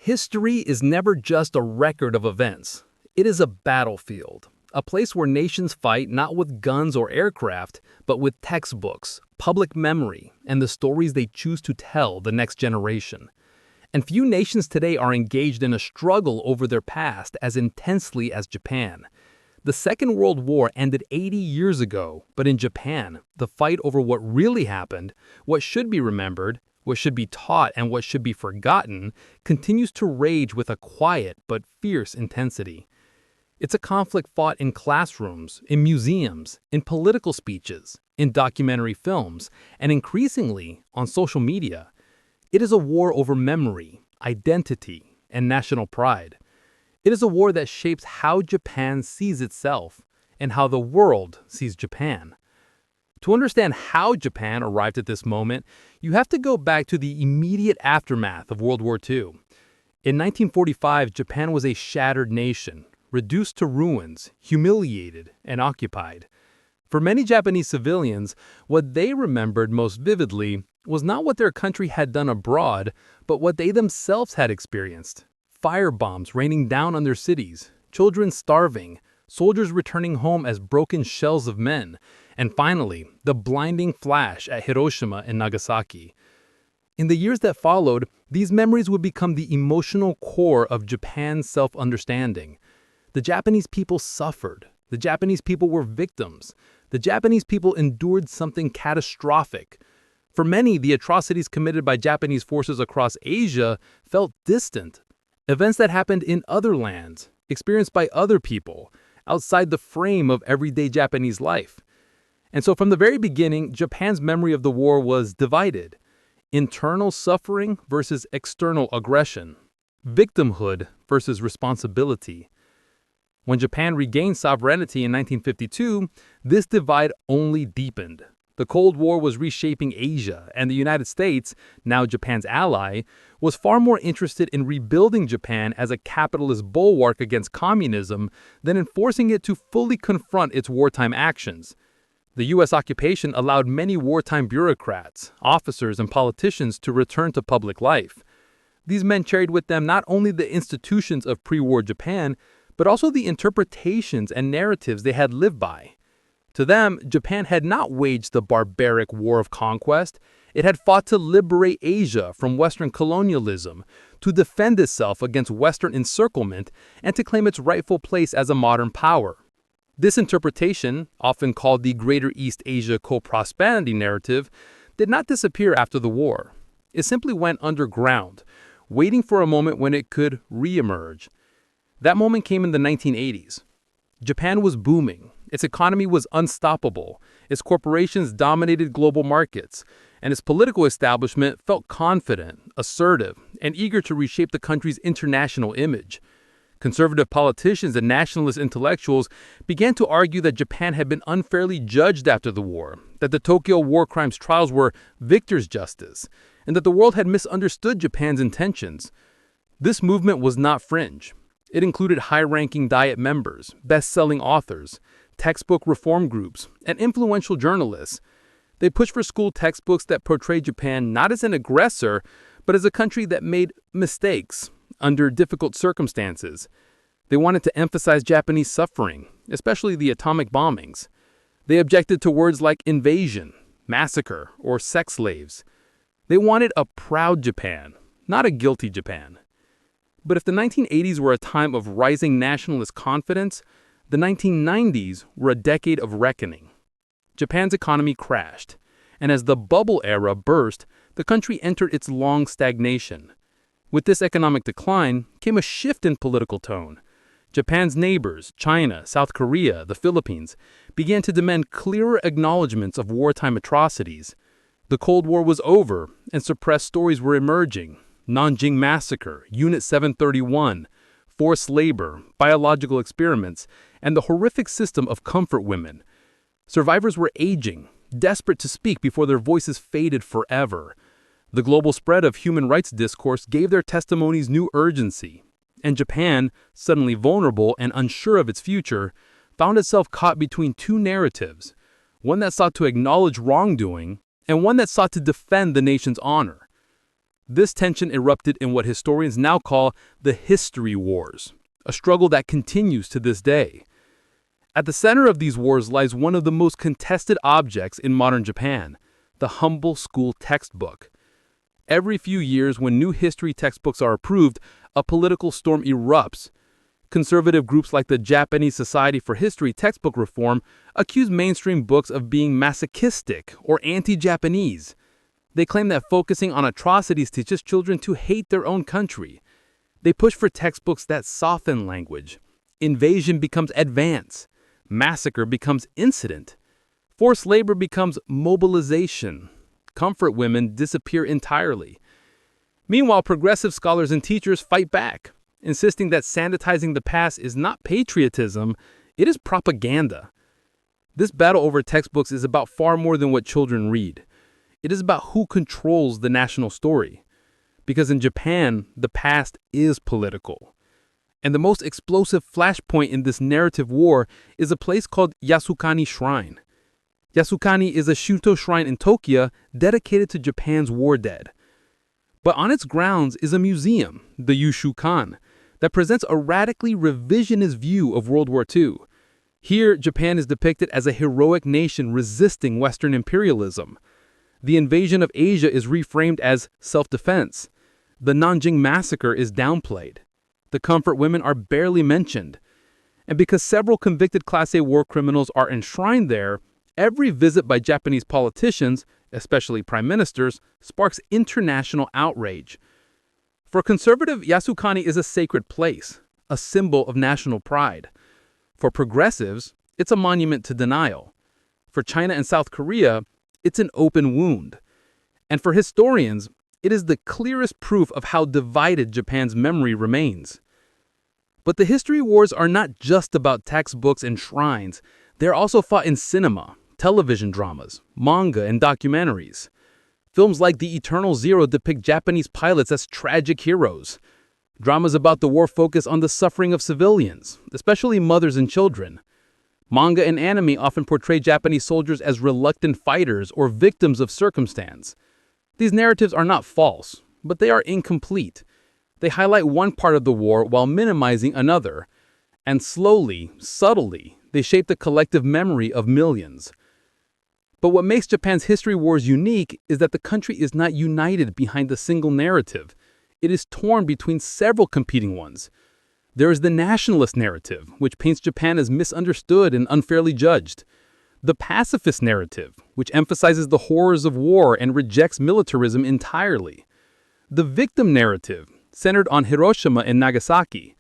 History is never just a record of events. It is a battlefield, a place where nations fight not with guns or aircraft, but with textbooks, public memory, and the stories they choose to tell the next generation. And few nations today are engaged in a struggle over their past as intensely as Japan. The Second World War ended 80 years ago, but in Japan, the fight over what really happened, what should be remembered, what should be taught, and what should be forgotten continues to rage with a quiet but fierce intensity. It's a conflict fought in classrooms, in museums, in political speeches, in documentary films, and increasingly on social media. It is a war over memory, identity, and national pride. It is a war that shapes how Japan sees itself and how the world sees Japan. To understand how Japan arrived at this moment, you have to go back to the immediate aftermath of World War II. In 1945, Japan was a shattered nation, reduced to ruins, humiliated, and occupied. For many Japanese civilians, what they remembered most vividly was not what their country had done abroad, but what they themselves had experienced. Firebombs raining down on their cities, children starving, soldiers returning home as broken shells of men, and finally, the blinding flash at Hiroshima and Nagasaki. In the years that followed, these memories would become the emotional core of Japan's self-understanding. The Japanese people suffered. The Japanese people were victims. The Japanese people endured something catastrophic. For many, the atrocities committed by Japanese forces across Asia felt distant. Events that happened in other lands, experienced by other people, outside the frame of everyday Japanese life. And so from the very beginning, Japan's memory of the war was divided. Internal suffering versus external aggression. Victimhood versus responsibility. When Japan regained sovereignty in 1952, this divide only deepened. The Cold War was reshaping Asia, and the United States, now Japan's ally, was far more interested in rebuilding Japan as a capitalist bulwark against communism than in forcing it to fully confront its wartime actions. The U.S. occupation allowed many wartime bureaucrats, officers, and politicians to return to public life. These men carried with them not only the institutions of pre-war Japan, but also the interpretations and narratives they had lived by. To them, Japan had not waged the barbaric war of conquest. It had fought to liberate Asia from Western colonialism, to defend itself against Western encirclement, and to claim its rightful place as a modern power. This interpretation, often called the Greater East Asia Co-Prosperity narrative, did not disappear after the war. It simply went underground, waiting for a moment when it could re-emerge. That moment came in the 1980s. Japan was booming. Its economy was unstoppable. Its corporations dominated global markets, and its political establishment felt confident, assertive, and eager to reshape the country's international image. Conservative politicians and nationalist intellectuals began to argue that Japan had been unfairly judged after the war, that the Tokyo war crimes trials were victor's justice, and that the world had misunderstood Japan's intentions. This movement was not fringe. It included high-ranking Diet members, best-selling authors, textbook reform groups, and influential journalists. They pushed for school textbooks that portrayed Japan not as an aggressor, but as a country that made mistakes under difficult circumstances. They wanted to emphasize Japanese suffering, especially the atomic bombings. They objected to words like invasion, massacre, or sex slaves. They wanted a proud Japan, not a guilty Japan. But if the 1980s were a time of rising nationalist confidence, the 1990s were a decade of reckoning. Japan's economy crashed, and as the bubble era burst, the country entered its long stagnation. With this economic decline came a shift in political tone. Japan's neighbors, China, South Korea, the Philippines, began to demand clearer acknowledgments of wartime atrocities. The Cold War was over, and suppressed stories were emerging. Nanjing Massacre, Unit 731, forced labor, biological experiments, and the horrific system of comfort women. Survivors were aging, desperate to speak before their voices faded forever. The global spread of human rights discourse gave their testimonies new urgency, and Japan, suddenly vulnerable and unsure of its future, found itself caught between two narratives, one that sought to acknowledge wrongdoing and one that sought to defend the nation's honor. This tension erupted in what historians now call the History Wars, a struggle that continues to this day. At the center of these wars lies one of the most contested objects in modern Japan, the humble school textbook. Every few years, when new history textbooks are approved, a political storm erupts. Conservative groups like the Japanese Society for History Textbook Reform accuse mainstream books of being masochistic or anti-Japanese. They claim that focusing on atrocities teaches children to hate their own country. They push for textbooks that soften language. Invasion becomes advance. Massacre becomes incident. Forced labor becomes mobilization. Comfort women disappear entirely. Meanwhile, progressive scholars and teachers fight back, insisting that sanitizing the past is not patriotism, it is propaganda. This battle over textbooks is about far more than what children read. It is about who controls the national story. Because in Japan, the past is political. And the most explosive flashpoint in this narrative war is a place called Yasukani Shrine. Yasukani is a Shinto shrine in Tokyo dedicated to Japan's war dead. But on its grounds is a museum, the Yushukan, that presents a radically revisionist view of World War II. Here, Japan is depicted as a heroic nation resisting Western imperialism. The invasion of Asia is reframed as self-defense. The Nanjing massacre is downplayed. The comfort women are barely mentioned. And because several convicted Class A war criminals are enshrined there, every visit by Japanese politicians, especially prime ministers, sparks international outrage. For conservative, Yasukani is a sacred place, a symbol of national pride. For progressives, it's a monument to denial. For China and South Korea, it's an open wound. And for historians, it is the clearest proof of how divided Japan's memory remains. But the history wars are not just about textbooks and shrines. They're also fought in cinema, television dramas, manga, and documentaries. Films like The Eternal Zero depict Japanese pilots as tragic heroes. Dramas about the war focus on the suffering of civilians, especially mothers and children. Manga and anime often portray Japanese soldiers as reluctant fighters or victims of circumstance. These narratives are not false, but they are incomplete. They highlight one part of the war while minimizing another. And slowly, subtly, they shape the collective memory of millions. But what makes Japan's history wars unique is that the country is not united behind a single narrative. It is torn between several competing ones. There is the nationalist narrative, which paints Japan as misunderstood and unfairly judged. The pacifist narrative, which emphasizes the horrors of war and rejects militarism entirely. The victim narrative, centered on Hiroshima and Nagasaki.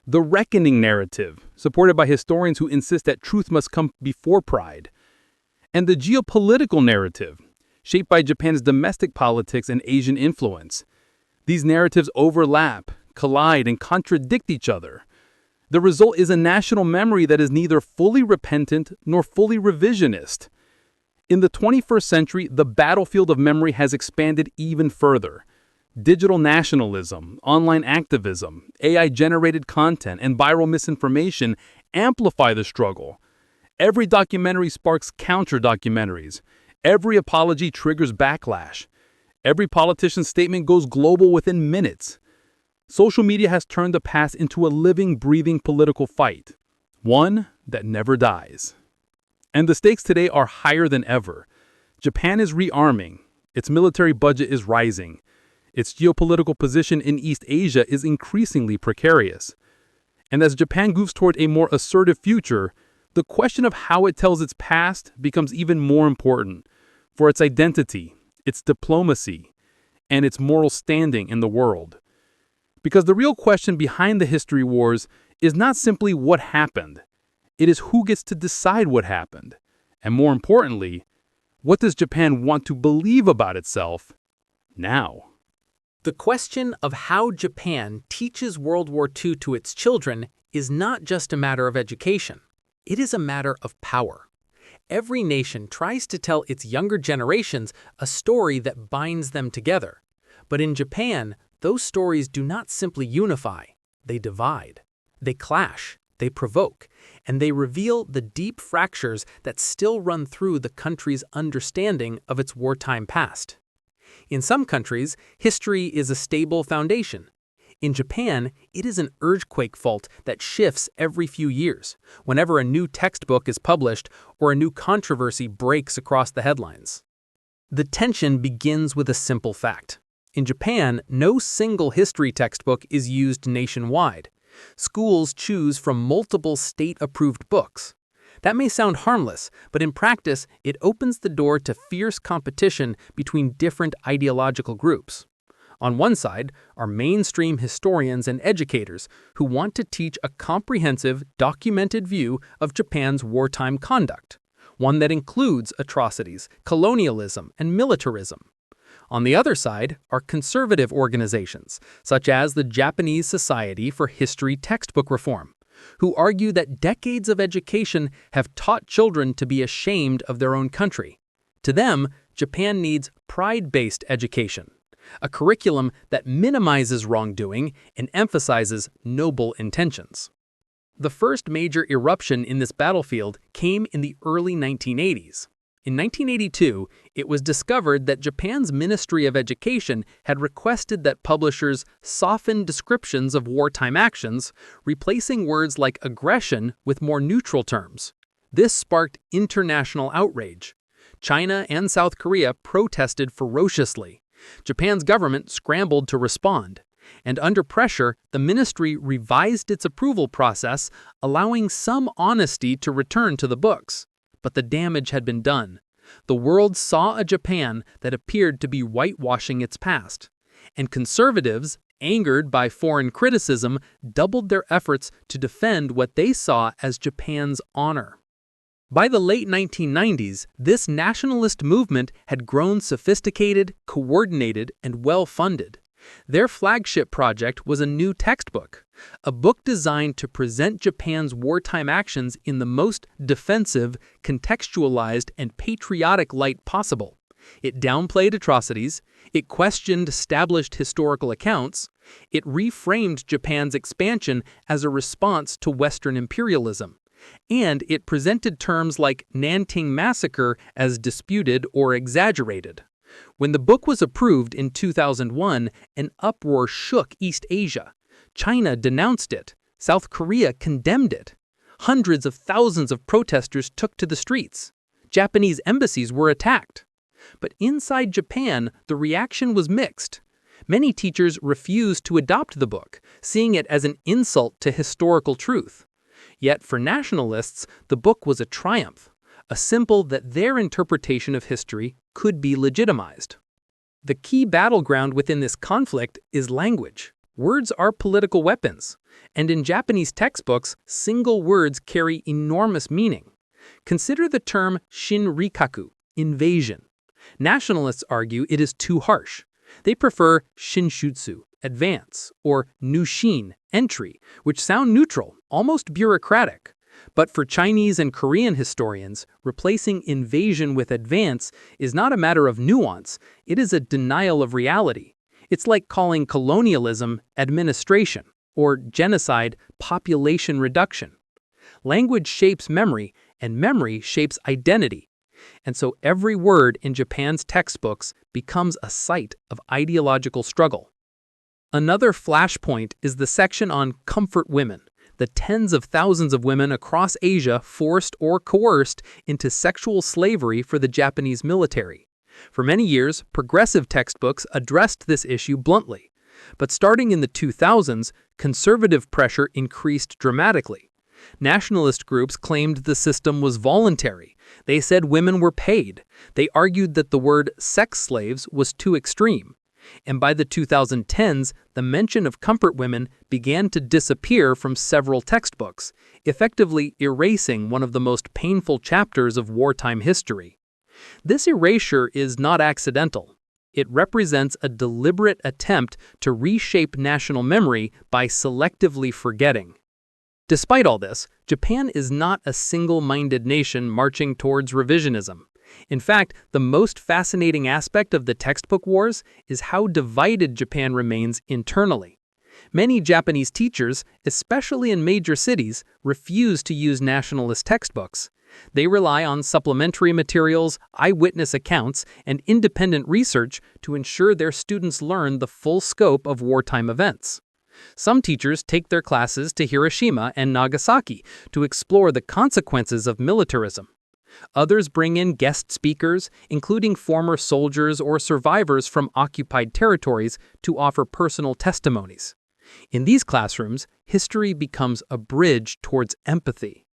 The reckoning narrative, supported by historians who insist that truth must come before pride. And the geopolitical narrative, shaped by Japan's domestic politics and Asian influence. These narratives overlap, collide, and contradict each other. The result is a national memory that is neither fully repentant nor fully revisionist. In the 21st century, the battlefield of memory has expanded even further. Digital nationalism, online activism, AI-generated content, and viral misinformation amplify the struggle. Every documentary sparks counter-documentaries. Every apology triggers backlash. Every politician's statement goes global within minutes. Social media has turned the past into a living, breathing political fight, one that never dies. And the stakes today are higher than ever. Japan is rearming. Its military budget is rising. Its geopolitical position in East Asia is increasingly precarious. And as Japan moves toward a more assertive future, the question of how it tells its past becomes even more important for its identity, its diplomacy, and its moral standing in the world. Because the real question behind the history wars is not simply what happened. It is who gets to decide what happened. And more importantly, what does Japan want to believe about itself now? The question of how Japan teaches World War II to its children is not just a matter of education. It is a matter of power. Every nation tries to tell its younger generations a story that binds them together. But in Japan, those stories do not simply unify, they divide. They clash, they provoke, and they reveal the deep fractures that still run through the country's understanding of its wartime past. In some countries, history is a stable foundation. In Japan, it is an earthquake fault that shifts every few years, whenever a new textbook is published or a new controversy breaks across the headlines. The tension begins with a simple fact. In Japan, no single history textbook is used nationwide. Schools choose from multiple state-approved books. That may sound harmless, but in practice, it opens the door to fierce competition between different ideological groups. On one side are mainstream historians and educators who want to teach a comprehensive, documented view of Japan's wartime conduct, one that includes atrocities, colonialism, and militarism. On the other side are conservative organizations, such as the Japanese Society for History Textbook Reform, who argue that decades of education have taught children to be ashamed of their own country. To them, Japan needs pride-based education, a curriculum that minimizes wrongdoing and emphasizes noble intentions. The first major eruption in this battlefield came in the early 1980s. In 1982, it was discovered that Japan's Ministry of Education had requested that publishers soften descriptions of wartime actions, replacing words like aggression with more neutral terms. This sparked international outrage. China and South Korea protested ferociously. Japan's government scrambled to respond, and under pressure, the ministry revised its approval process, allowing some honesty to return to the books. But the damage had been done. The world saw a Japan that appeared to be whitewashing its past, and conservatives, angered by foreign criticism, doubled their efforts to defend what they saw as Japan's honor. By the late 1990s, this nationalist movement had grown sophisticated, coordinated, and well-funded. Their flagship project was a new textbook, a book designed to present Japan's wartime actions in the most defensive, contextualized, and patriotic light possible. It downplayed atrocities, it questioned established historical accounts, it reframed Japan's expansion as a response to Western imperialism, and it presented terms like Nanking Massacre as disputed or exaggerated. When the book was approved in 2001, an uproar shook East Asia. China denounced it. South Korea condemned it. Hundreds of thousands of protesters took to the streets. Japanese embassies were attacked. But inside Japan, the reaction was mixed. Many teachers refused to adopt the book, seeing it as an insult to historical truth. Yet for nationalists, the book was a triumph, a symbol that their interpretation of history could be legitimized. The key battleground within this conflict is language. Words are political weapons, and in Japanese textbooks, single words carry enormous meaning. Consider the term shinrikaku, invasion. Nationalists argue it is too harsh. They prefer shinshutsu, advance, or nushin, entry, which sound neutral, almost bureaucratic. But for Chinese and Korean historians, replacing invasion with advance is not a matter of nuance, it is a denial of reality. It's like calling colonialism administration, or genocide population reduction. Language shapes memory, and memory shapes identity. And so every word in Japan's textbooks becomes a site of ideological struggle. Another flashpoint is the section on comfort women, the tens of thousands of women across Asia forced or coerced into sexual slavery for the Japanese military. For many years, progressive textbooks addressed this issue bluntly. But starting in the 2000s, conservative pressure increased dramatically. Nationalist groups claimed the system was voluntary. They said women were paid. They argued that the word sex slaves was too extreme. And by the 2010s, the mention of comfort women began to disappear from several textbooks, effectively erasing one of the most painful chapters of wartime history. This erasure is not accidental. It represents a deliberate attempt to reshape national memory by selectively forgetting. Despite all this, Japan is not a single-minded nation marching towards revisionism. In fact, the most fascinating aspect of the textbook wars is how divided Japan remains internally. Many Japanese teachers, especially in major cities, refuse to use nationalist textbooks. They rely on supplementary materials, eyewitness accounts, and independent research to ensure their students learn the full scope of wartime events. Some teachers take their classes to Hiroshima and Nagasaki to explore the consequences of militarism. Others bring in guest speakers, including former soldiers or survivors from occupied territories, to offer personal testimonies. In these classrooms, history becomes a bridge towards empathy.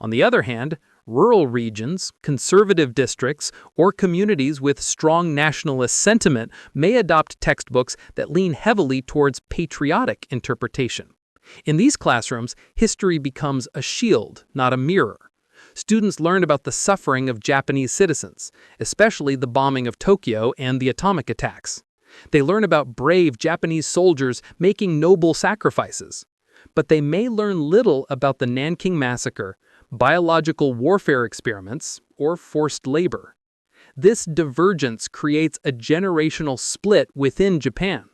On the other hand, rural regions, conservative districts, or communities with strong nationalist sentiment may adopt textbooks that lean heavily towards patriotic interpretation. In these classrooms, history becomes a shield, not a mirror. Students learn about the suffering of Japanese citizens, especially the bombing of Tokyo and the atomic attacks. They learn about brave Japanese soldiers making noble sacrifices. But they may learn little about the Nanking Massacre, biological warfare experiments, or forced labor. This divergence creates a generational split within Japan.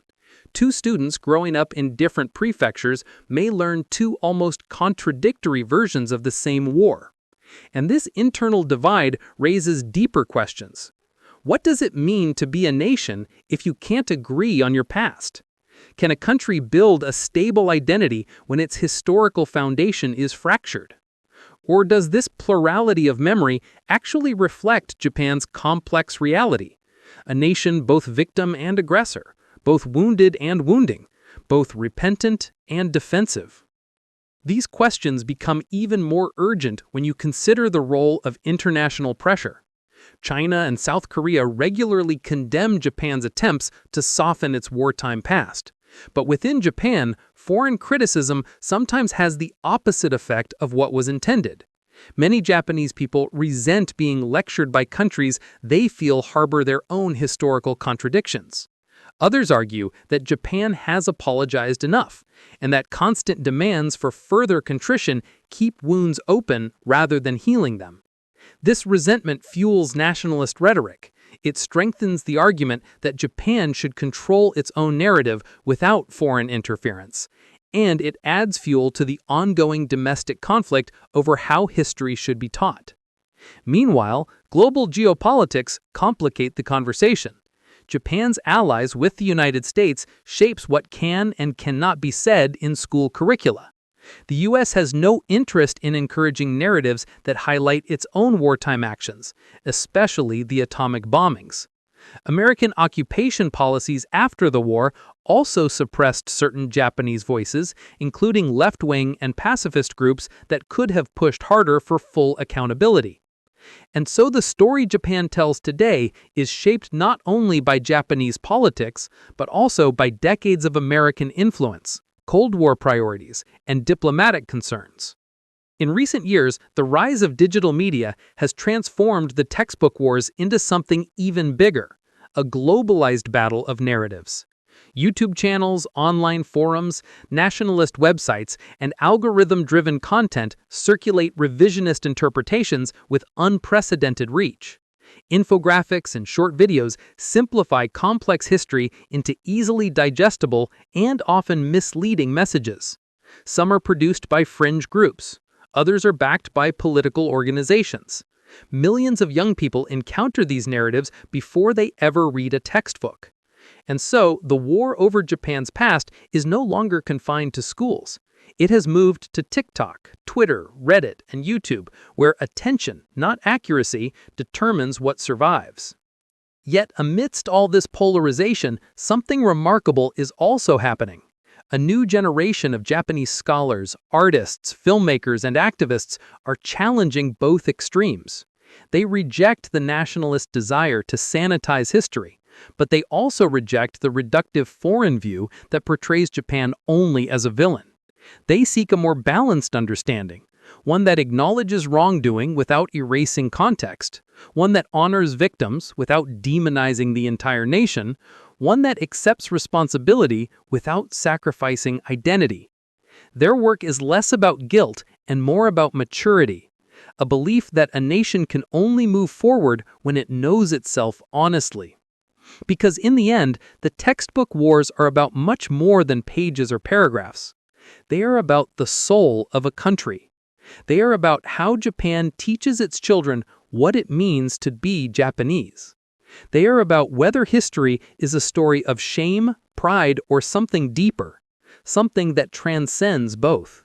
Two students growing up in different prefectures may learn two almost contradictory versions of the same war. And this internal divide raises deeper questions. What does it mean to be a nation if you can't agree on your past? Can a country build a stable identity when its historical foundation is fractured? Or does this plurality of memory actually reflect Japan's complex reality? A nation both victim and aggressor, both wounded and wounding, both repentant and defensive. These questions become even more urgent when you consider the role of international pressure. China and South Korea regularly condemn Japan's attempts to soften its wartime past. But within Japan, foreign criticism sometimes has the opposite effect of what was intended. Many Japanese people resent being lectured by countries they feel harbor their own historical contradictions. Others argue that Japan has apologized enough, and that constant demands for further contrition keep wounds open rather than healing them. This resentment fuels nationalist rhetoric. It strengthens the argument that Japan should control its own narrative without foreign interference, and it adds fuel to the ongoing domestic conflict over how history should be taught. Meanwhile, global geopolitics complicate the conversation. Japan's allies with the United States shapes what can and cannot be said in school curricula. The U.S. has no interest in encouraging narratives that highlight its own wartime actions, especially the atomic bombings. American occupation policies after the war also suppressed certain Japanese voices, including left-wing and pacifist groups that could have pushed harder for full accountability. And so the story Japan tells today is shaped not only by Japanese politics, but also by decades of American influence, Cold War priorities, and diplomatic concerns. In recent years, the rise of digital media has transformed the textbook wars into something even bigger, a globalized battle of narratives. YouTube channels, online forums, nationalist websites, and algorithm-driven content circulate revisionist interpretations with unprecedented reach. Infographics and short videos simplify complex history into easily digestible and often misleading messages. Some are produced by fringe groups. Others are backed by political organizations. Millions of young people encounter these narratives before they ever read a textbook. And so, the war over Japan's past is no longer confined to schools. It has moved to TikTok, Twitter, Reddit, and YouTube, where attention, not accuracy, determines what survives. Yet, amidst all this polarization, something remarkable is also happening. A new generation of Japanese scholars, artists, filmmakers, and activists are challenging both extremes. They reject the nationalist desire to sanitize history, but they also reject the reductive foreign view that portrays Japan only as a villain. They seek a more balanced understanding, one that acknowledges wrongdoing without erasing context, one that honors victims without demonizing the entire nation, one that accepts responsibility without sacrificing identity. Their work is less about guilt and more about maturity, a belief that a nation can only move forward when it knows itself honestly. Because in the end, the textbook wars are about much more than pages or paragraphs. They are about the soul of a country. They are about how Japan teaches its children what it means to be Japanese. They are about whether history is a story of shame, pride, or something deeper, something that transcends both.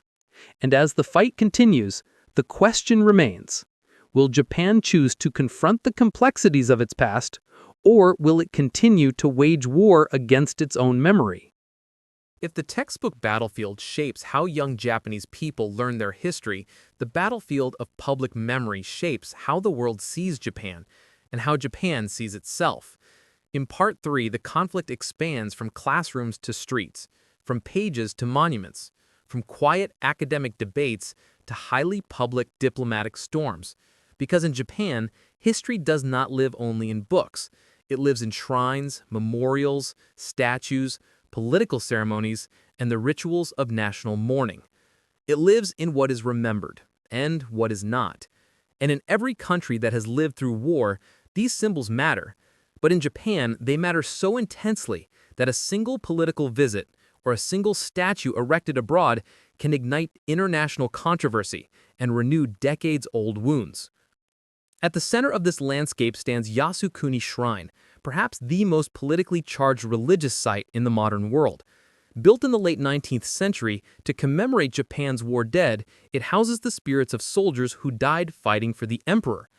And as the fight continues, the question remains: will Japan choose to confront the complexities of its past, or will it continue to wage war against its own memory? If the textbook battlefield shapes how young Japanese people learn their history, the battlefield of public memory shapes how the world sees Japan and how Japan sees itself. In Part 3, the conflict expands from classrooms to streets, from pages to monuments, from quiet academic debates to highly public diplomatic storms. Because in Japan, history does not live only in books. It lives in shrines, memorials, statues, political ceremonies, and the rituals of national mourning. It lives in what is remembered and what is not. And in every country that has lived through war, these symbols matter. But in Japan, they matter so intensely that a single political visit or a single statue erected abroad can ignite international controversy and renew decades-old wounds. At the center of this landscape stands Yasukuni Shrine, perhaps the most politically charged religious site in the modern world. Built in the late 19th century to commemorate Japan's war dead, it houses the spirits of soldiers who died fighting for the emperor.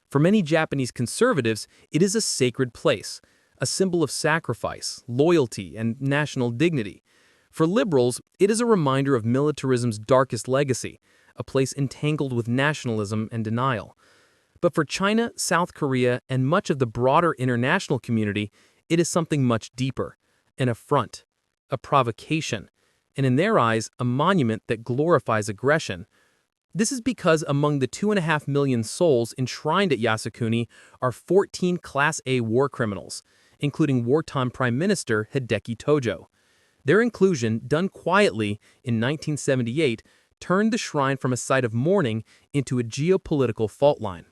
For many Japanese conservatives, it is a sacred place, a symbol of sacrifice, loyalty, and national dignity. For liberals, it is a reminder of militarism's darkest legacy, a place entangled with nationalism and denial. But for China, South Korea, and much of the broader international community, it is something much deeper, an affront, a provocation, and in their eyes, a monument that glorifies aggression. This is because among the 2.5 million souls enshrined at Yasukuni are 14 Class A war criminals, including wartime Prime Minister Hideki Tojo. Their inclusion, done quietly in 1978, turned the shrine from a site of mourning into a geopolitical fault line.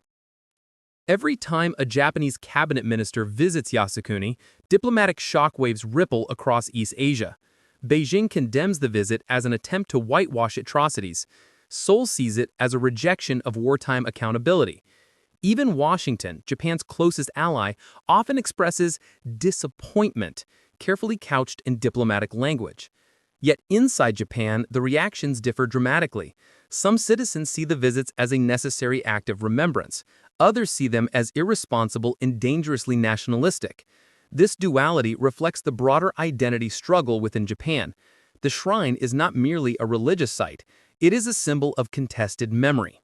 Every time a Japanese cabinet minister visits Yasukuni, diplomatic shockwaves ripple across East Asia. Beijing condemns the visit as an attempt to whitewash atrocities. Seoul sees it as a rejection of wartime accountability. Even Washington, Japan's closest ally, often expresses disappointment, carefully couched in diplomatic language. Yet inside Japan, the reactions differ dramatically. Some citizens see the visits as a necessary act of remembrance. Others see them as irresponsible and dangerously nationalistic. This duality reflects the broader identity struggle within Japan. The shrine is not merely a religious site, it is a symbol of contested memory.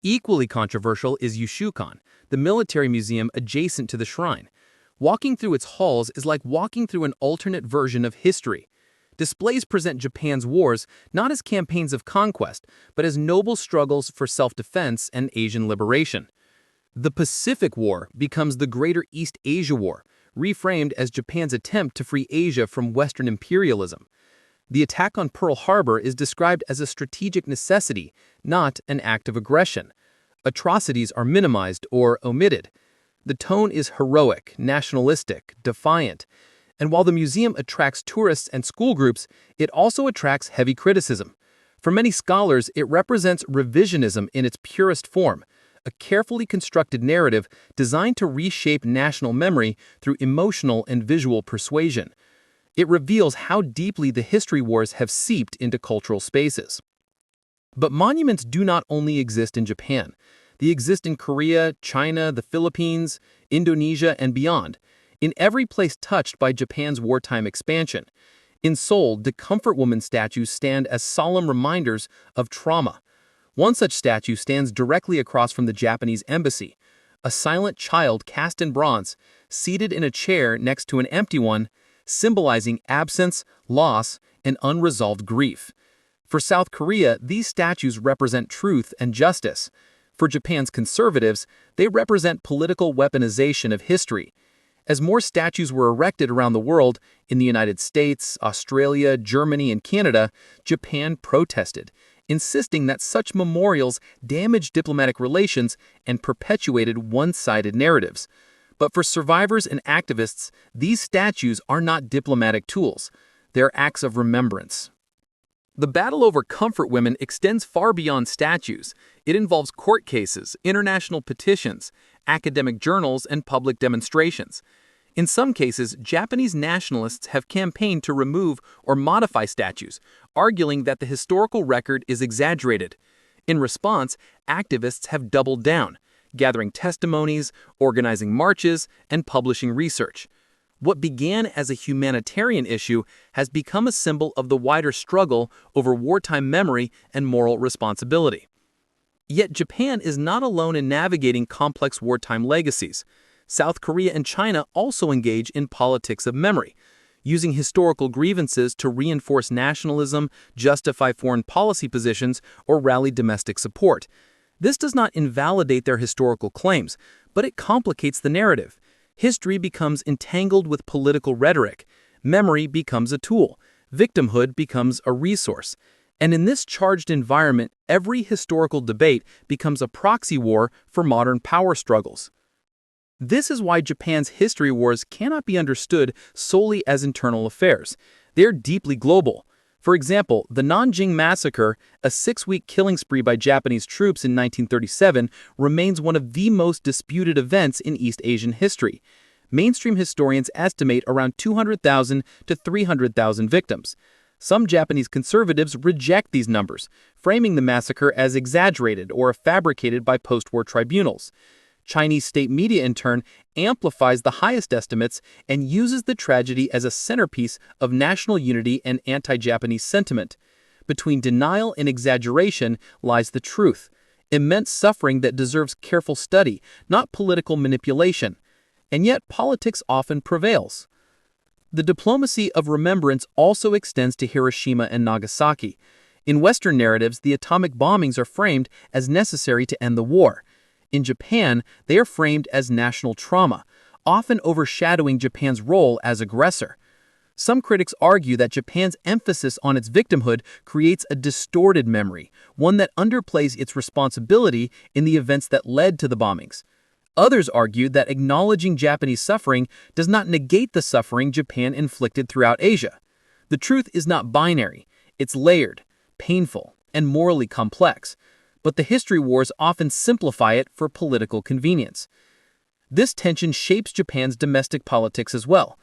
Equally controversial is Yushukan, the military museum adjacent to the shrine. Walking through its halls is like walking through an alternate version of history. Displays present Japan's wars not as campaigns of conquest, but as noble struggles for self-defense and Asian liberation. The Pacific War becomes the Greater East Asia War, reframed as Japan's attempt to free Asia from Western imperialism. The attack on Pearl Harbor is described as a strategic necessity, not an act of aggression. Atrocities are minimized or omitted. The tone is heroic, nationalistic, defiant. And while the museum attracts tourists and school groups, it also attracts heavy criticism. For many scholars, it represents revisionism in its purest form, a carefully constructed narrative designed to reshape national memory through emotional and visual persuasion. It reveals how deeply the history wars have seeped into cultural spaces. But monuments do not only exist in Japan. They exist in Korea, China, the Philippines, Indonesia, and beyond, in every place touched by Japan's wartime expansion. In Seoul, the Comfort Woman statues stand as solemn reminders of trauma. One such statue stands directly across from the Japanese embassy, a silent child cast in bronze, seated in a chair next to an empty one, symbolizing absence, loss, and unresolved grief. For South Korea, these statues represent truth and justice. For Japan's conservatives, they represent political weaponization of history. As more statues were erected around the world, in the United States, Australia, Germany, and Canada, Japan protested, insisting that such memorials damaged diplomatic relations and perpetuated one-sided narratives. But for survivors and activists, these statues are not diplomatic tools. They're acts of remembrance. The battle over comfort women extends far beyond statues. It involves court cases, international petitions, academic journals, and public demonstrations. In some cases, Japanese nationalists have campaigned to remove or modify statues, arguing that the historical record is exaggerated. In response, activists have doubled down, gathering testimonies, organizing marches, and publishing research. What began as a humanitarian issue has become a symbol of the wider struggle over wartime memory and moral responsibility. Yet Japan is not alone in navigating complex wartime legacies. South Korea and China also engage in politics of memory, using historical grievances to reinforce nationalism, justify foreign policy positions, or rally domestic support. This does not invalidate their historical claims, but it complicates the narrative. History becomes entangled with political rhetoric. Memory becomes a tool. Victimhood becomes a resource. And in this charged environment, every historical debate becomes a proxy war for modern power struggles. This is why Japan's history wars cannot be understood solely as internal affairs. They're deeply global. For example, the Nanjing Massacre, a 6-week killing spree by Japanese troops in 1937, remains one of the most disputed events in East Asian history. Mainstream historians estimate around 200,000 to 300,000 victims. Some Japanese conservatives reject these numbers, framing the massacre as exaggerated or fabricated by post-war tribunals. Chinese state media, in turn, amplifies the highest estimates and uses the tragedy as a centerpiece of national unity and anti-Japanese sentiment. Between denial and exaggeration lies the truth, immense suffering that deserves careful study, not political manipulation. And yet politics often prevails. The diplomacy of remembrance also extends to Hiroshima and Nagasaki. In Western narratives, the atomic bombings are framed as necessary to end the war. In Japan, they are framed as national trauma, often overshadowing Japan's role as aggressor. Some critics argue that Japan's emphasis on its victimhood creates a distorted memory, one that underplays its responsibility in the events that led to the bombings. Others argue that acknowledging Japanese suffering does not negate the suffering Japan inflicted throughout Asia. The truth is not binary. It's layered, painful, and morally complex. But the history wars often simplify it for political convenience. This tension shapes Japan's domestic politics as well.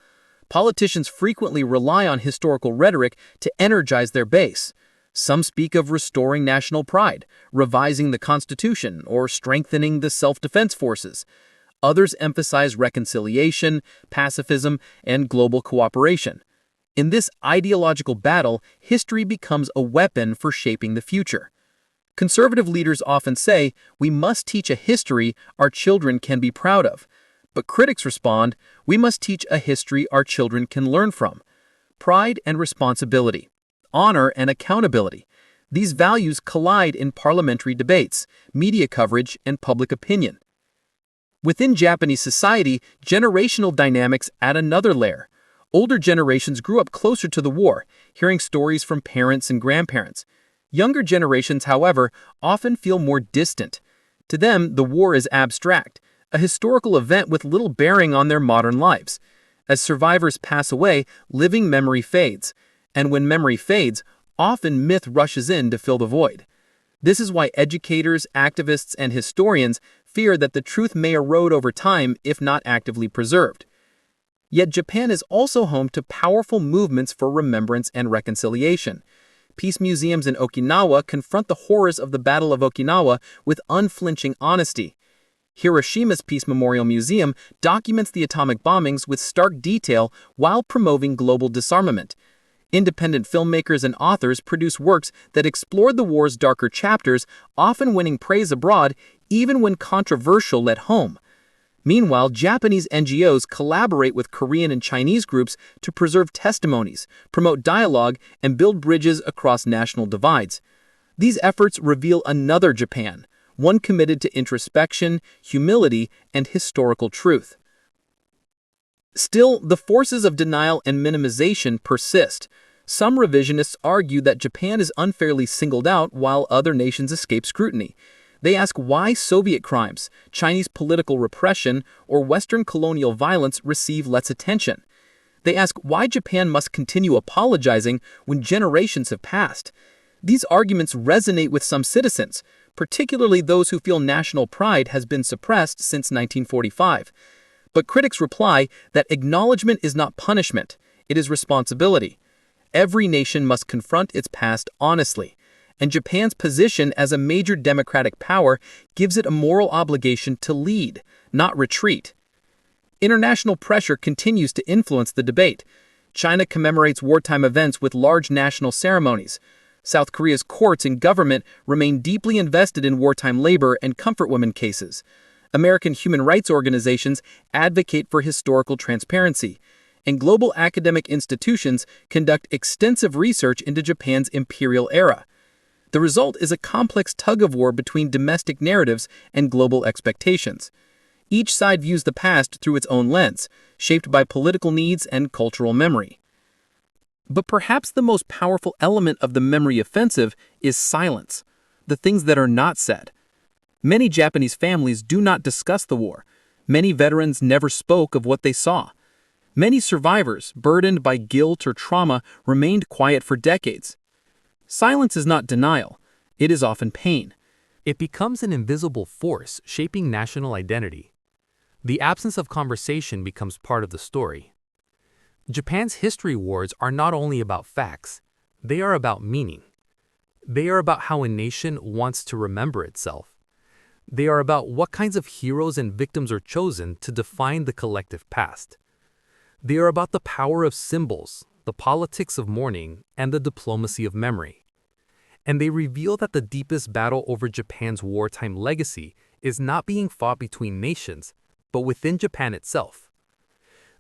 Politicians frequently rely on historical rhetoric to energize their base. Some speak of restoring national pride, revising the constitution, or strengthening the self-defense forces. Others emphasize reconciliation, pacifism, and global cooperation. In this ideological battle, history becomes a weapon for shaping the future. Conservative leaders often say, we must teach a history our children can be proud of. But critics respond, we must teach a history our children can learn from. Pride and responsibility, honor and accountability. These values collide in parliamentary debates, media coverage, and public opinion. Within Japanese society, generational dynamics add another layer. Older generations grew up closer to the war, hearing stories from parents and grandparents. Younger generations, however, often feel more distant. To them, the war is abstract, a historical event with little bearing on their modern lives. As survivors pass away, living memory fades. And when memory fades, often myth rushes in to fill the void. This is why educators, activists, and historians fear that the truth may erode over time if not actively preserved. Yet Japan is also home to powerful movements for remembrance and reconciliation. Peace museums in Okinawa confront the horrors of the Battle of Okinawa with unflinching honesty. Hiroshima's Peace Memorial Museum documents the atomic bombings with stark detail while promoting global disarmament. Independent filmmakers and authors produce works that explore the war's darker chapters, often winning praise abroad, even when controversial at home. Meanwhile, Japanese NGOs collaborate with Korean and Chinese groups to preserve testimonies, promote dialogue, and build bridges across national divides. These efforts reveal another Japan, one committed to introspection, humility, and historical truth. Still, the forces of denial and minimization persist. Some revisionists argue that Japan is unfairly singled out while other nations escape scrutiny. They ask why Soviet crimes, Chinese political repression, or Western colonial violence receive less attention. They ask why Japan must continue apologizing when generations have passed. These arguments resonate with some citizens, particularly those who feel national pride has been suppressed since 1945. But critics reply that acknowledgement is not punishment, it is responsibility. Every nation must confront its past honestly, and Japan's position as a major democratic power gives it a moral obligation to lead, not retreat. International pressure continues to influence the debate. China commemorates wartime events with large national ceremonies. South Korea's courts and government remain deeply invested in wartime labor and comfort women cases. American human rights organizations advocate for historical transparency, and global academic institutions conduct extensive research into Japan's imperial era. The result is a complex tug-of-war between domestic narratives and global expectations. Each side views the past through its own lens, shaped by political needs and cultural memory. But perhaps the most powerful element of the memory offensive is silence, the things that are not said. Many Japanese families do not discuss the war. Many veterans never spoke of what they saw. Many survivors, burdened by guilt or trauma, remained quiet for decades. Silence is not denial. It is often pain. It becomes an invisible force shaping national identity. The absence of conversation becomes part of the story. Japan's history wars are not only about facts, they are about meaning. They are about how a nation wants to remember itself. They are about what kinds of heroes and victims are chosen to define the collective past. They are about the power of symbols, the politics of mourning, and the diplomacy of memory. And they reveal that the deepest battle over Japan's wartime legacy is not being fought between nations, but within Japan itself.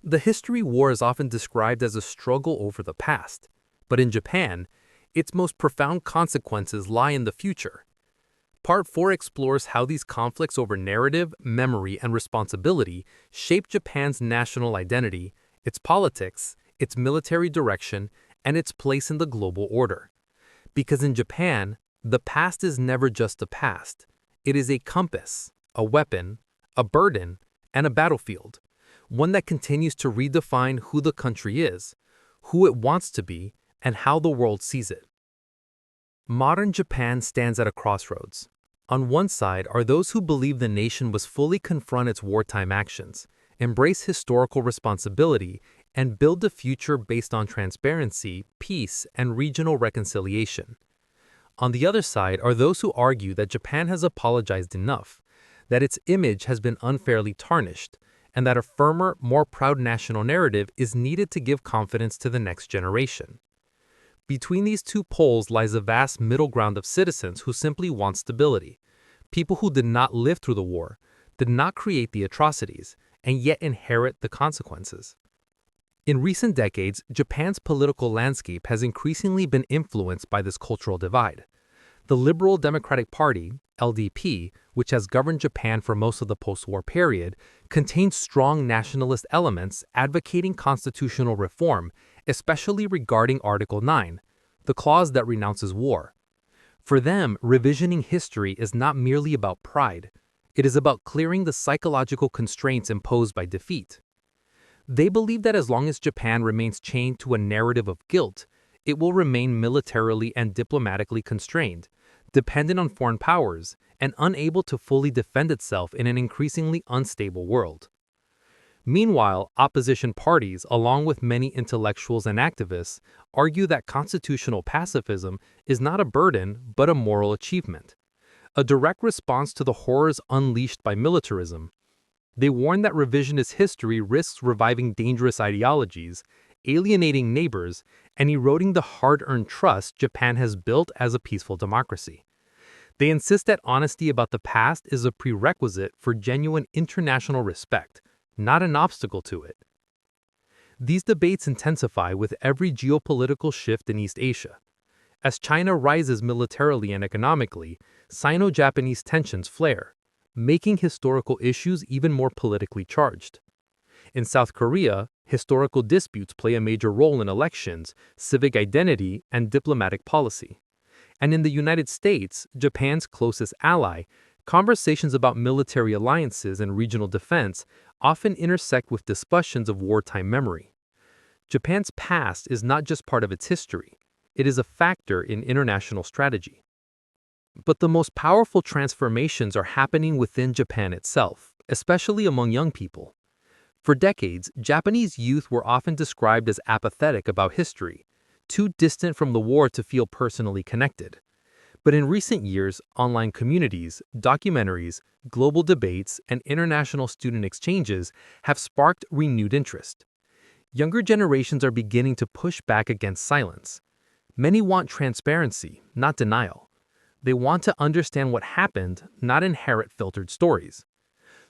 The history war is often described as a struggle over the past, but in Japan, its most profound consequences lie in the future. Part 4 explores how these conflicts over narrative, memory, and responsibility shape Japan's national identity, its politics, its military direction, and its place in the global order. Because in Japan, the past is never just a past. It is a compass, a weapon, a burden, and a battlefield, one that continues to redefine who the country is, who it wants to be, and how the world sees it. Modern Japan stands at a crossroads. On one side are those who believe the nation must fully confront its wartime actions, embrace historical responsibility, and build a future based on transparency, peace, and regional reconciliation. On the other side are those who argue that Japan has apologized enough, that its image has been unfairly tarnished, and that a firmer, more proud national narrative is needed to give confidence to the next generation. Between these two poles lies a vast middle ground of citizens who simply want stability, people who did not live through the war, did not create the atrocities, and yet inherit the consequences. In recent decades, Japan's political landscape has increasingly been influenced by this cultural divide. The Liberal Democratic Party, LDP, which has governed Japan for most of the post-war period, contains strong nationalist elements advocating constitutional reform, especially regarding Article 9, the clause that renounces war. For them, revisioning history is not merely about pride. It is about clearing the psychological constraints imposed by defeat. They believe that as long as Japan remains chained to a narrative of guilt, it will remain militarily and diplomatically constrained, dependent on foreign powers, and unable to fully defend itself in an increasingly unstable world. Meanwhile, opposition parties, along with many intellectuals and activists, argue that constitutional pacifism is not a burden but a moral achievement, a direct response to the horrors unleashed by militarism. They warn that revisionist history risks reviving dangerous ideologies, alienating neighbors, and eroding the hard-earned trust Japan has built as a peaceful democracy. They insist that honesty about the past is a prerequisite for genuine international respect, not an obstacle to it. These debates intensify with every geopolitical shift in East Asia. As China rises militarily and economically, Sino-Japanese tensions flare, making historical issues even more politically charged. In South Korea, historical disputes play a major role in elections, civic identity, and diplomatic policy. And in the United States, Japan's closest ally, conversations about military alliances and regional defense often intersect with discussions of wartime memory. Japan's past is not just part of its history, it is a factor in international strategy. But the most powerful transformations are happening within Japan itself, especially among young people. For decades, Japanese youth were often described as apathetic about history, too distant from the war to feel personally connected. But in recent years, online communities, documentaries, global debates, and international student exchanges have sparked renewed interest. Younger generations are beginning to push back against silence. Many want transparency, not denial. They want to understand what happened, not inherit filtered stories.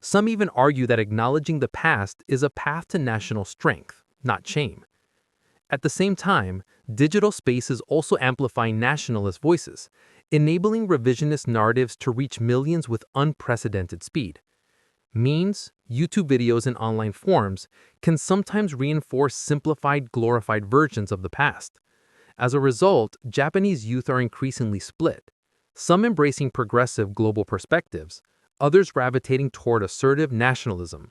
Some even argue that acknowledging the past is a path to national strength, not shame. At the same time, digital space is also amplifying nationalist voices, enabling revisionist narratives to reach millions with unprecedented speed. Memes, YouTube videos, and online forums can sometimes reinforce simplified, glorified versions of the past. As a result, Japanese youth are increasingly split, some embracing progressive global perspectives, others gravitating toward assertive nationalism.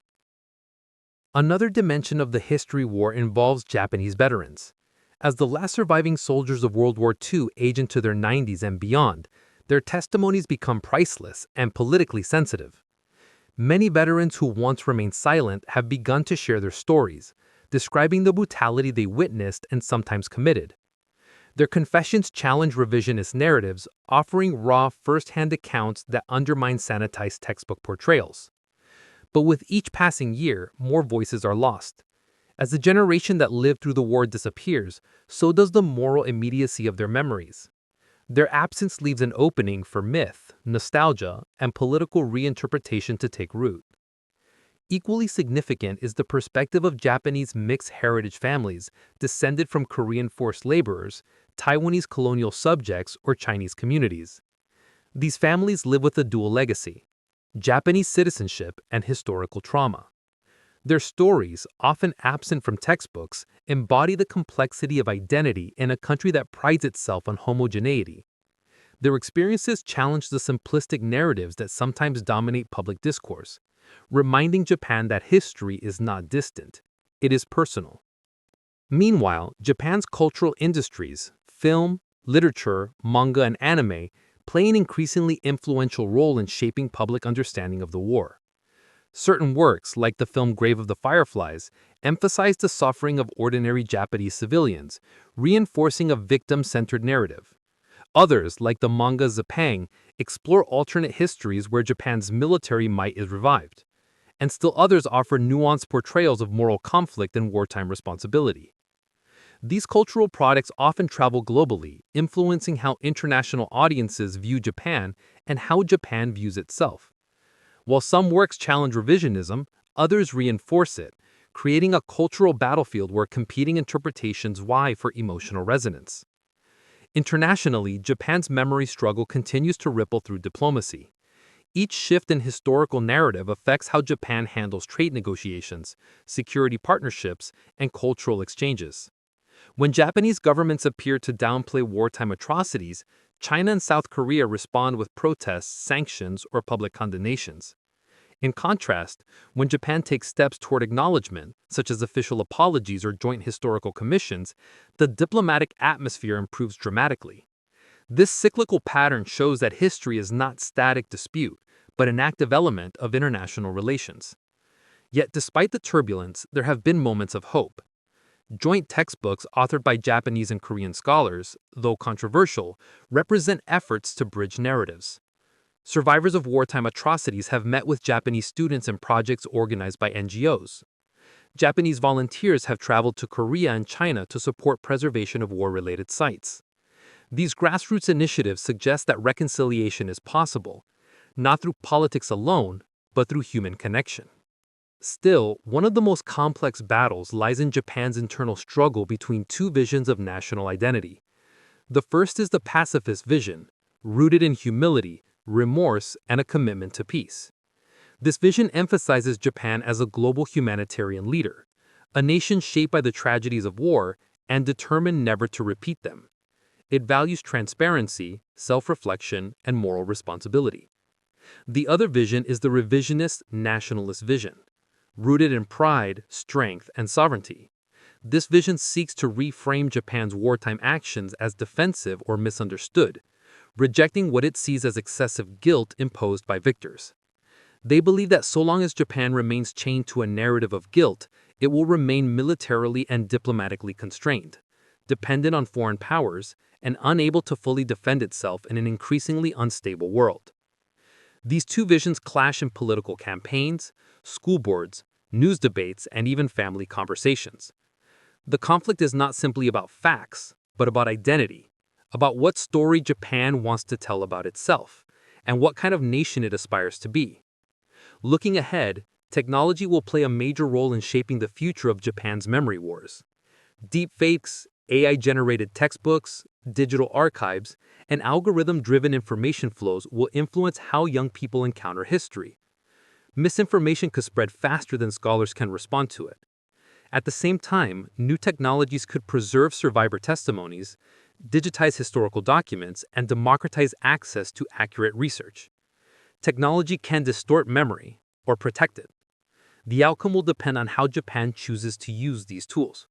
Another dimension of the history war involves Japanese veterans. As the last surviving soldiers of World War II age into their 90s and beyond, their testimonies become priceless and politically sensitive. Many veterans who once remained silent have begun to share their stories, describing the brutality they witnessed and sometimes committed. Their confessions challenge revisionist narratives, offering raw, first-hand accounts that undermine sanitized textbook portrayals. But with each passing year, more voices are lost. As the generation that lived through the war disappears, so does the moral immediacy of their memories. Their absence leaves an opening for myth, nostalgia, and political reinterpretation to take root. Equally significant is the perspective of Japanese mixed heritage families descended from Korean forced laborers, Taiwanese colonial subjects, or Chinese communities. These families live with a dual legacy: Japanese citizenship and historical trauma. Their stories, often absent from textbooks, embody the complexity of identity in a country that prides itself on homogeneity. Their experiences challenge the simplistic narratives that sometimes dominate public discourse, reminding Japan that history is not distant, it is personal. Meanwhile, Japan's cultural industries, film, literature, manga, and anime play an increasingly influential role in shaping public understanding of the war. Certain works, like the film Grave of the Fireflies, emphasize the suffering of ordinary Japanese civilians, reinforcing a victim-centered narrative. Others, like the manga Zapang, explore alternate histories where Japan's military might is revived. And still others offer nuanced portrayals of moral conflict and wartime responsibility. These cultural products often travel globally, influencing how international audiences view Japan and how Japan views itself. While some works challenge revisionism, others reinforce it, creating a cultural battlefield where competing interpretations vie for emotional resonance. Internationally, Japan's memory struggle continues to ripple through diplomacy. Each shift in historical narrative affects how Japan handles trade negotiations, security partnerships, and cultural exchanges. When Japanese governments appear to downplay wartime atrocities, China and South Korea respond with protests, sanctions, or public condemnations. In contrast, when Japan takes steps toward acknowledgement, such as official apologies or joint historical commissions, the diplomatic atmosphere improves dramatically. This cyclical pattern shows that history is not static dispute, but an active element of international relations. Yet despite the turbulence, there have been moments of hope. Joint textbooks authored by Japanese and Korean scholars, though controversial, represent efforts to bridge narratives. Survivors of wartime atrocities have met with Japanese students in projects organized by NGOs. Japanese volunteers have traveled to Korea and China to support preservation of war-related sites. These grassroots initiatives suggest that reconciliation is possible, not through politics alone, but through human connection. Still, one of the most complex battles lies in Japan's internal struggle between two visions of national identity. The first is the pacifist vision, rooted in humility, remorse, and a commitment to peace. This vision emphasizes Japan as a global humanitarian leader, a nation shaped by the tragedies of war and determined never to repeat them. It values transparency, self-reflection, and moral responsibility. The other vision is the revisionist nationalist vision, rooted in pride, strength, and sovereignty. This vision seeks to reframe Japan's wartime actions as defensive or misunderstood, rejecting what it sees as excessive guilt imposed by victors. They believe that so long as Japan remains chained to a narrative of guilt, it will remain militarily and diplomatically constrained, dependent on foreign powers, and unable to fully defend itself in an increasingly unstable world. These two visions clash in political campaigns, school boards, news debates, and even family conversations. The conflict is not simply about facts, but about identity, about what story Japan wants to tell about itself, and what kind of nation it aspires to be. Looking ahead, technology will play a major role in shaping the future of Japan's memory wars. Deepfakes, AI-generated textbooks, digital archives, and algorithm-driven information flows will influence how young people encounter history. Misinformation could spread faster than scholars can respond to it. At the same time, new technologies could preserve survivor testimonies, digitize historical documents, and democratize access to accurate research. Technology can distort memory or protect it. The outcome will depend on how Japan chooses to use these tools.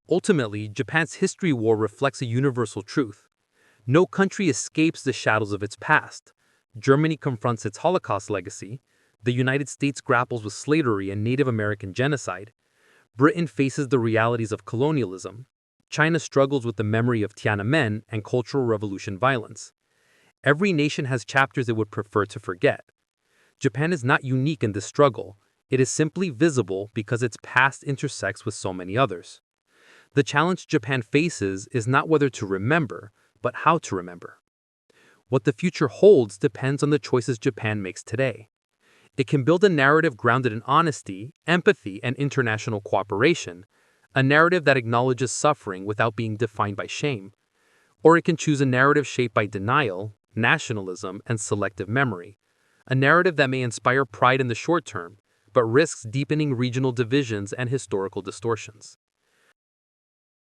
Ultimately, Japan's history war reflects a universal truth. No country escapes the shadows of its past. Germany confronts its Holocaust legacy. The United States grapples with slavery and Native American genocide. Britain faces the realities of colonialism. China struggles with the memory of Tiananmen and Cultural Revolution violence. Every nation has chapters it would prefer to forget. Japan is not unique in this struggle. It is simply visible because its past intersects with so many others. The challenge Japan faces is not whether to remember, but how to remember. What the future holds depends on the choices Japan makes today. It can build a narrative grounded in honesty, empathy, and international cooperation, a narrative that acknowledges suffering without being defined by shame. Or it can choose a narrative shaped by denial, nationalism, and selective memory, a narrative that may inspire pride in the short term, but risks deepening regional divisions and historical distortions.